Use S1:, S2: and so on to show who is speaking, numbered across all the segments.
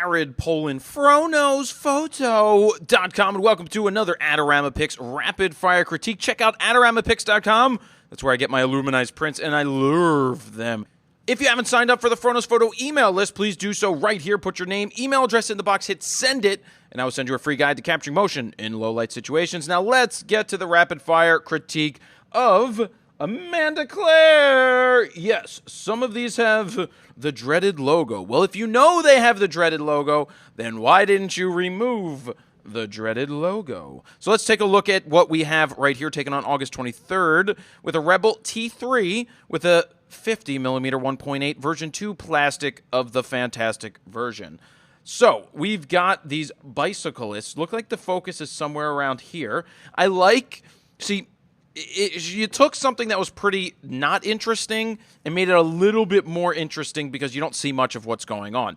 S1: Jared Polin, FroKnowsPhoto.com, and welcome to another Adorama Picks Rapid Fire Critique. Check out AdoramaPicks.com. That's where I get my illuminized prints, and I love them. If you haven't signed up for the Fronos Photo email list, please do so right here. Put your name, email address in the box, hit send it, and I will send you a free guide to capturing motion in low-light situations. Now let's get to the rapid fire critique of Amanda Claire. Yes, some of these have the dreaded logo. Well, if you know they have the dreaded logo, then why didn't you remove the dreaded logo? So let's take a look at what we have right here, taken on August 23rd, with a Rebel T3 with a 50mm 1.8 version 2 plastic of the Fantastic version. So we've got these bicyclists. Look like the focus is somewhere around here. I like, see, you took something that was pretty not interesting and made it a little bit more interesting because you don't see much of what's going on.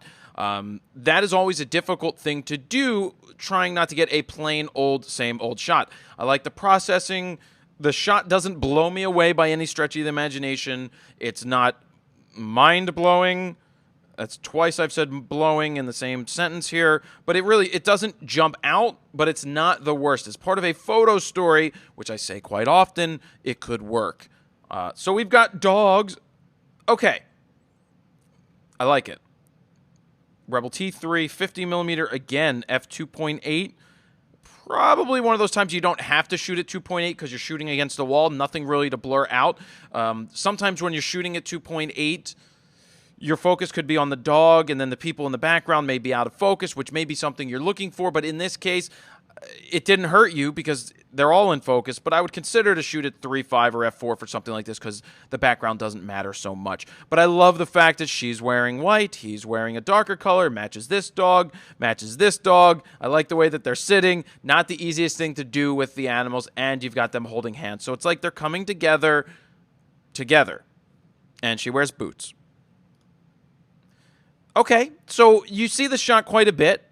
S1: That is always a difficult thing to do, trying not to get a plain old, same old shot. I like the processing. The shot doesn't blow me away by any stretch of the imagination. It's not mind-blowing. That's twice I've said blowing in the same sentence here. But it doesn't jump out, but it's not the worst. As part of a photo story, which I say quite often, it could work. So we've got dogs. Okay. I like it. Rebel T3, 50mm, again, f2.8. Probably one of those times you don't have to shoot at 2.8 because you're shooting against the wall. Nothing really to blur out. Sometimes when you're shooting at 2.8, your focus could be on the dog, and then the people in the background may be out of focus, which may be something you're looking for. But in this case, it didn't hurt you because they're all in focus. But I would consider to shoot at 3.5 or f4 for something like this because the background doesn't matter so much. But I love the fact that she's wearing white, he's wearing a darker color, matches this dog, matches this dog. I like the way that they're sitting. Not the easiest thing to do with the animals, and you've got them holding hands. So it's like they're coming together. And she wears boots. Okay, so you see the shot quite a bit,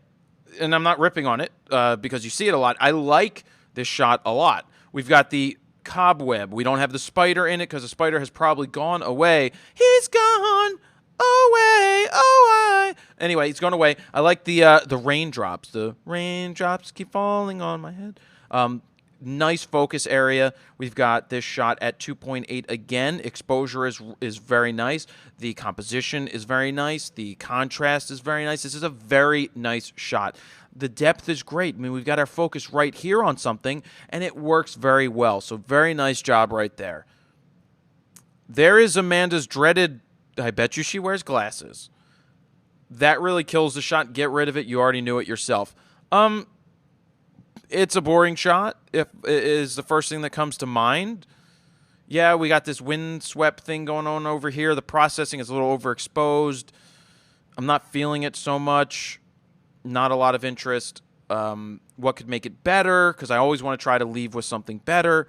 S1: and I'm not ripping on it because you see it a lot. I like this shot a lot. We've got the cobweb. We don't have the spider in it because the spider has probably gone away. He's gone away, away. Anyway, he's gone away. I like the raindrops. The raindrops keep falling on my head. Nice focus area. We've got this shot at 2.8 again. Exposure is very nice. The composition is very nice. The contrast is very nice. This is a very nice shot. The depth is great. I mean, we've got our focus right here on something, and it works very well. So very nice job right there. There is Amanda's dreaded, I bet you she wears glasses. That really kills the shot. Get rid of it. You already knew it yourself. It's a boring shot, if it is the first thing that comes to mind. Yeah, we got this windswept thing going on over here. The processing is a little overexposed. I'm not feeling it so much. Not a lot of interest. What could make it better? Because I always want to try to leave with something better.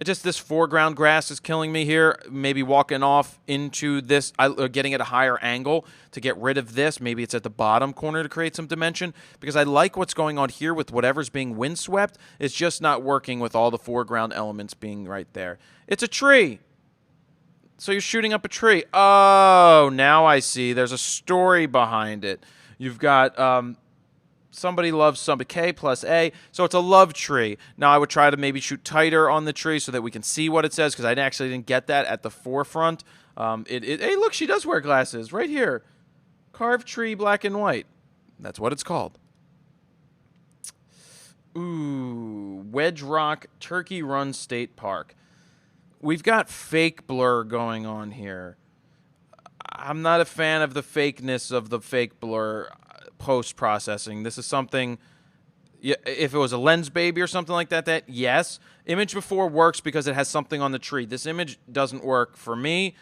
S1: Just this foreground grass is killing me here. Maybe walking off into this, getting at a higher angle to get rid of this. Maybe it's at the bottom corner to create some dimension. Because I like what's going on here with whatever's being windswept. It's just not working with all the foreground elements being right there. It's a tree. So you're shooting up a tree. Oh, now I see. There's a story behind it. You've got somebody loves somebody, K plus A, so it's a love tree. Now, I would try to maybe shoot tighter on the tree so that we can see what it says, because I actually didn't get that at the forefront. Hey, look, she does wear glasses right here. Carved tree, black and white. That's what it's called. Ooh, Wedge Rock, Turkey Run State Park. We've got fake blur going on here. I'm not a fan of the fakeness of the fake blur post-processing. This is something, if it was a lens baby or something like that, yes. Image before works because it has something on the tree. This image doesn't work for me.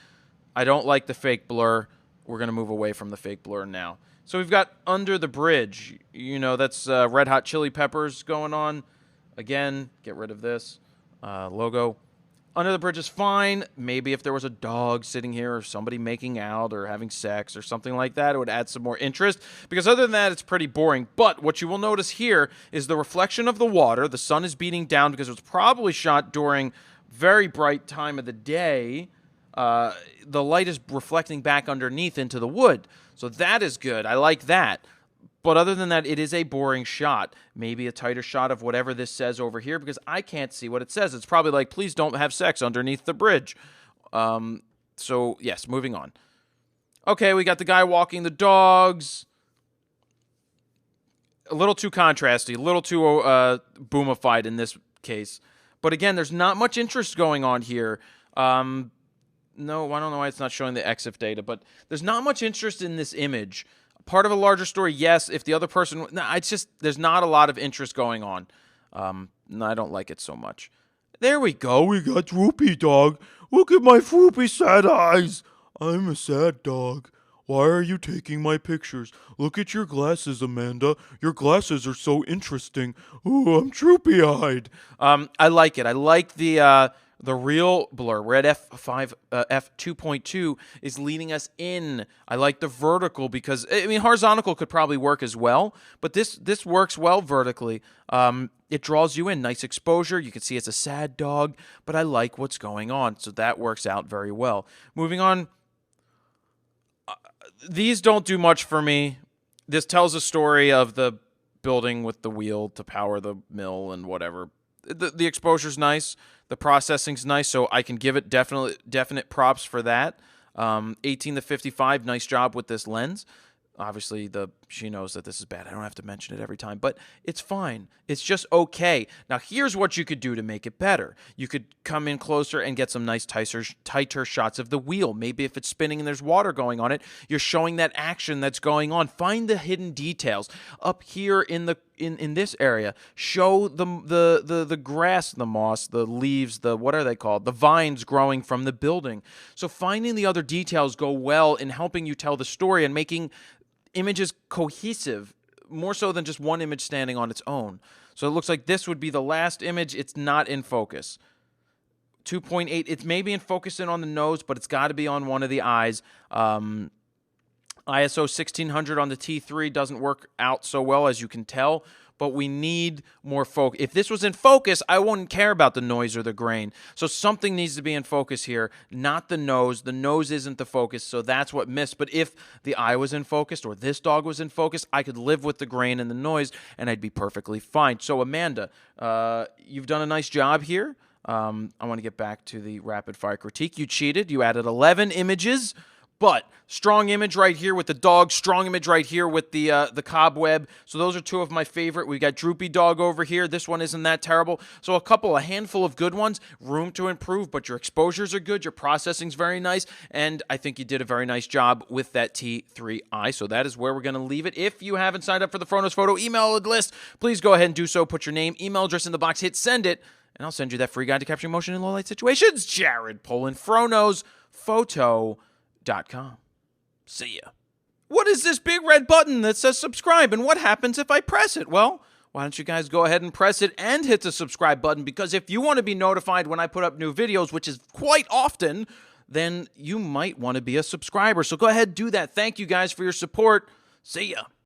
S1: I don't like the fake blur. We're going to move away from the fake blur now. So we've got Under the Bridge. You know, that's Red Hot Chili Peppers going on. Again, get rid of this logo. Under the Bridge is fine. Maybe if there was a dog sitting here or somebody making out or having sex or something like that, it would add some more interest. Because other than that, it's pretty boring. But what you will notice here is the reflection of the water. The sun is beating down because it was probably shot during very bright time of the day. The light is reflecting back underneath into the wood. So that is good. I like that. But other than that, it is a boring shot. Maybe a tighter shot of whatever this says over here, because I can't see what it says. It's probably like, please don't have sex underneath the bridge. So, yes, moving on. Okay, we got the guy walking the dogs. A little too contrasty, a little too boomified in this case. But again, there's not much interest going on here. No, I don't know why it's not showing the EXIF data, but there's not much interest in this image. Part of a larger story, yes. If the other person... No, it's just... There's not a lot of interest going on. No, I don't like it so much. There we go. We got Droopy Dog. Look at my droopy sad eyes. I'm a sad dog. Why are you taking my pictures? Look at your glasses, Amanda. Your glasses are so interesting. Ooh, I'm droopy-eyed. I like it. I like the real blur. We're at f2.2 is leading us in. I like the vertical because, I mean, horizontal could probably work as well, but this works well vertically. It draws you in. Nice exposure. You can see it's a sad dog, but I like what's going on, so that works out very well. Moving on. These don't do much for me. This tells a story of the building with the wheel to power the mill and whatever. The exposure's nice. The processing's nice, so I can give it definite props for that. 18 to 55, nice job with this lens. Obviously, she knows that this is bad. I don't have to mention it every time, but it's fine. It's just okay. Now, here's what you could do to make it better. You could come in closer and get some nice tighter shots of the wheel. Maybe if it's spinning and there's water going on it, you're showing that action that's going on. Find the hidden details up here in this area. Show the grass, the moss, the leaves, what are they called? The vines growing from the building. So finding the other details go well in helping you tell the story and making images cohesive, more so than just one image standing on its own. So it looks like this would be the last image. It's not in focus. 2.8, it's maybe in focus on the nose, but it's got to be on one of the eyes. ISO 1600 on the T3 doesn't work out so well, as you can tell, but we need more focus. If this was in focus, I wouldn't care about the noise or the grain. So something needs to be in focus here, not the nose. The nose isn't the focus, so that's what missed. But if the eye was in focus or this dog was in focus, I could live with the grain and the noise, and I'd be perfectly fine. So Amanda, you've done a nice job here. I want to get back to the rapid-fire critique. You cheated. You added 11 images. But strong image right here with the dog, strong image right here with the cobweb. So those are two of my favorite. We got Droopy Dog over here. This one isn't that terrible. So a handful of good ones. Room to improve, but your exposures are good. Your processing's very nice. And I think you did a very nice job with that T3i. So that is where we're going to leave it. If you haven't signed up for the Fronos Photo email list, please go ahead and do so. Put your name, email address in the box, hit send it, and I'll send you that free guide to capturing motion in low-light situations. Jared Polin, Fronos Photo.com. See ya. What is this big red button that says subscribe, and what happens if I press it? Well, why don't you guys go ahead and press it and hit the subscribe button, because if you want to be notified when I put up new videos, which is quite often, then you might want to be a subscriber. So go ahead and do that. Thank you guys for your support. See ya.